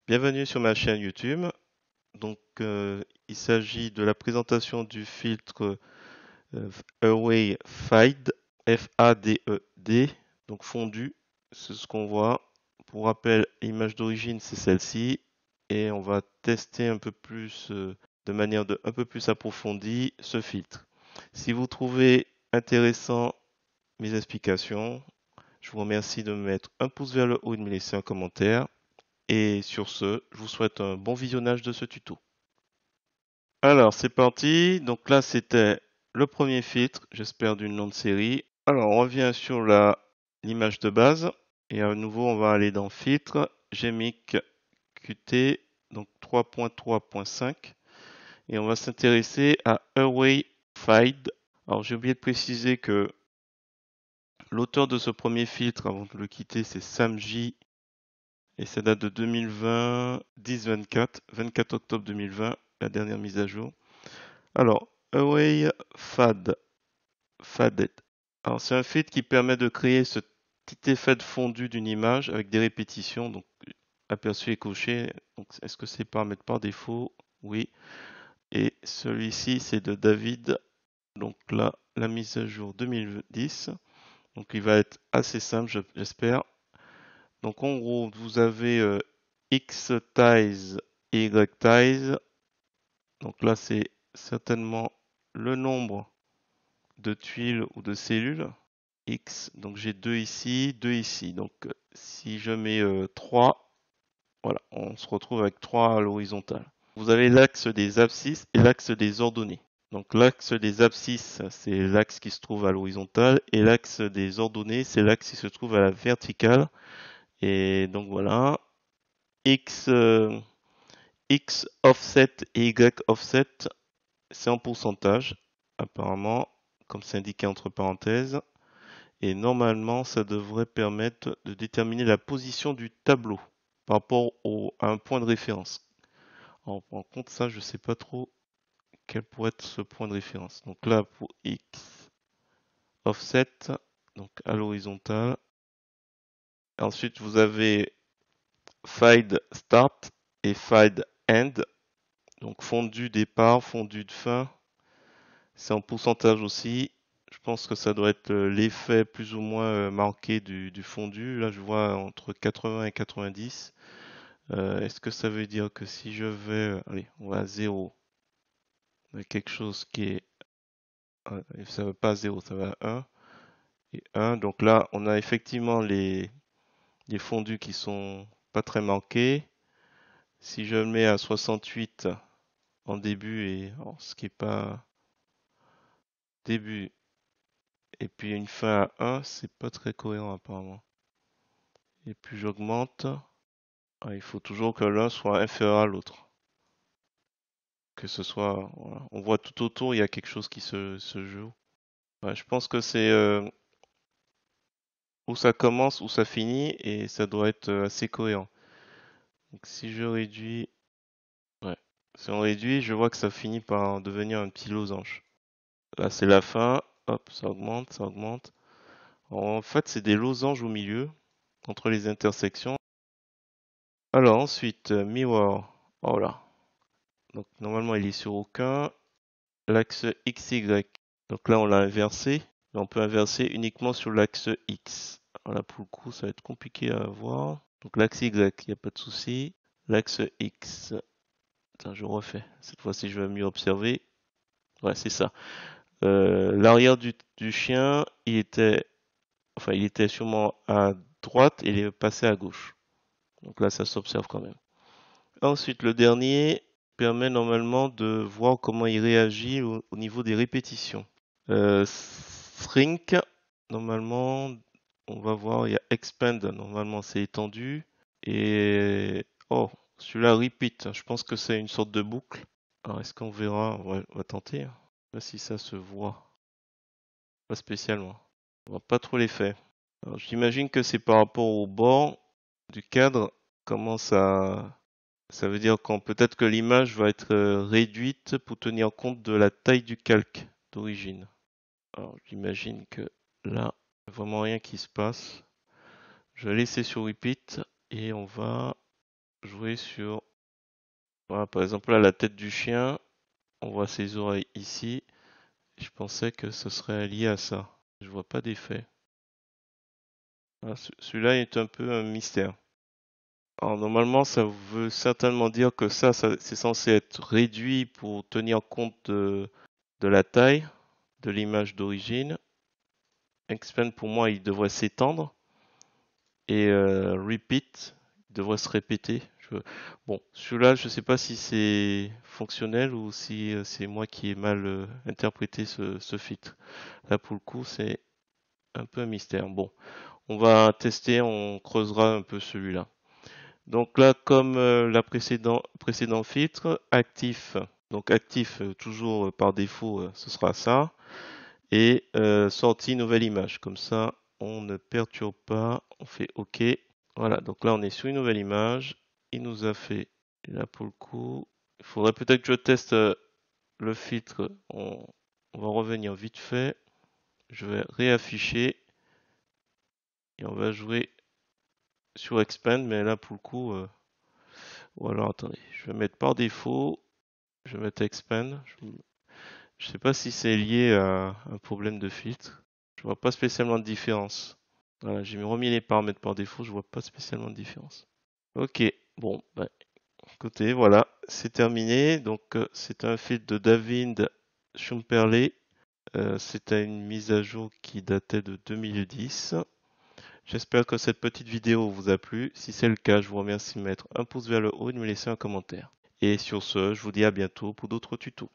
Bienvenue sur ma chaîne YouTube. Il s'agit de la présentation du filtre Away Fade, F-A-D-E-D, donc fondu, c'est ce qu'on voit. Pour rappel, l'image d'origine c'est celle-ci, et on va tester un peu plus, un peu plus approfondie, ce filtre. Si vous trouvez intéressant mes explications, je vous remercie de me mettre un pouce vers le haut et de me laisser un commentaire. Et sur ce, je vous souhaite un bon visionnage de ce tuto. Alors, c'est parti. Donc là, c'était le premier filtre, j'espère d'une longue série. Alors, on revient sur l'image de base. Et à nouveau, on va aller dans Filtre, GMIC Qt, donc 3.3.5. Et on va s'intéresser à Away Fade. Alors, j'ai oublié de préciser que l'auteur de ce premier filtre, avant de le quitter, c'est Samji. Et ça date de 2020, 10-24, 24 octobre 2020, la dernière mise à jour. Alors, Away Faded. Alors, c'est un feed qui permet de créer ce petit effet de fondu d'une image avec des répétitions. Donc, aperçu et coché. Donc, est-ce que c'est paramètre par défaut? Oui. Et celui-ci, c'est de David. Donc là, la mise à jour 2010. Donc, il va être assez simple, j'espère. Donc en gros, vous avez X ties et Y ties. Donc là, c'est certainement le nombre de tuiles ou de cellules. X, donc j'ai 2 ici, 2 ici. Donc si je mets 3, voilà, on se retrouve avec 3 à l'horizontale. Vous avez l'axe des abscisses et l'axe des ordonnées. Donc l'axe des abscisses, c'est l'axe qui se trouve à l'horizontale, et l'axe des ordonnées, c'est l'axe qui se trouve à la verticale. Et donc voilà, X, X offset et Y offset, c'est en pourcentage, apparemment, comme c'est indiqué entre parenthèses. Et normalement, ça devrait permettre de déterminer la position du tableau par rapport à un point de référence. Alors, en compte, ça, je ne sais pas trop quel pourrait être ce point de référence. Donc là, pour X offset, donc à l'horizontale. Ensuite, vous avez fade start et fade end. Donc fondu départ, fondu de fin, c'est en pourcentage aussi. Je pense que ça doit être l'effet plus ou moins marqué du fondu. Là, je vois entre 80 et 90. Est-ce que ça veut dire que si je vais, allez, on va à 0, on a quelque chose qui est, ça va pas à 0, ça va à 1 et 1. Donc là, on a effectivement les fondus qui sont pas très marqués. Si je le mets à 68 en début et ce qui est pas début et puis une fin à 1, c'est pas très cohérent apparemment. Et plus j'augmente, il faut toujours que l'un soit inférieur à l'autre. Que ce soit, voilà. On voit tout autour, il y a quelque chose qui se joue. Ouais, je pense que c'est où ça commence, où ça finit, et ça doit être assez cohérent. Donc si je réduis, ouais, si on réduit, je vois que ça finit par devenir un petit losange. Là, c'est la fin. Hop, ça augmente, ça augmente. En fait, c'est des losanges au milieu, entre les intersections. Alors ensuite, mirror. Oh là. Donc normalement, il est sur aucun. L'axe XY. Donc là, on l'a inversé. Mais on peut inverser uniquement sur l'axe X. Alors là, pour le coup, ça va être compliqué à voir. Donc l'axe Y, il n'y a pas de souci. L'axe X. Attends, je refais. Cette fois-ci, je vais mieux observer. Ouais, c'est ça. L'arrière du chien, il était sûrement à droite et il est passé à gauche. Donc là, ça s'observe quand même. Ensuite, le dernier permet normalement de voir comment il réagit au niveau des répétitions. Shrink, normalement, on va voir, il y a expand, normalement c'est étendu. Et oh, celui-là repeat, je pense que c'est une sorte de boucle. Alors est-ce qu'on verra? On va tenter. Hein. Pas si ça se voit. Pas spécialement. On voit pas trop l'effet. Alors j'imagine que c'est par rapport au bord du cadre. Comment ça veut dire quand peut-être que l'image va être réduite pour tenir compte de la taille du calque d'origine. Alors j'imagine que là, il n'y a vraiment rien qui se passe. Je vais laisser sur repeat et on va jouer sur, voilà, par exemple là, la tête du chien, on voit ses oreilles ici. Je pensais que ce serait lié à ça. Je vois pas d'effet. Voilà, celui-là est un peu un mystère. Alors normalement, ça veut certainement dire que c'est censé être réduit pour tenir compte de la taille de l'image d'origine. Expand pour moi, il devrait s'étendre et repeat devrait se répéter. Bon, celui-là, je ne sais pas si c'est fonctionnel ou si c'est moi qui ai mal interprété ce filtre. Là, pour le coup, c'est un peu un mystère. Bon, on va tester, on creusera un peu celui-là. Donc là, comme la précédent filtre, actif. Donc actif, toujours par défaut, ce sera ça. Et sortie nouvelle image. Comme ça, on ne perturbe pas. On fait OK. Voilà, donc là, on est sur une nouvelle image. Il nous a fait, là pour le coup, il faudrait peut-être que je teste le filtre. On va revenir vite fait. Je vais réafficher et on va jouer sur Expand. Mais là, pour le coup, ou alors attendez, je vais mettre par défaut. Je vais mettre Expand. Je sais pas si c'est lié à un problème de filtre. Je vois pas spécialement de différence. Voilà, j'ai remis les paramètres par défaut, je vois pas spécialement de différence. Ok, bon, bah, écoutez, voilà, c'est terminé. Donc, c'est un filtre de David Schumperle. C'était une mise à jour qui datait de 2010. J'espère que cette petite vidéo vous a plu. Si c'est le cas, je vous remercie de mettre un pouce vers le haut et de me laisser un commentaire. Et sur ce, je vous dis à bientôt pour d'autres tutos.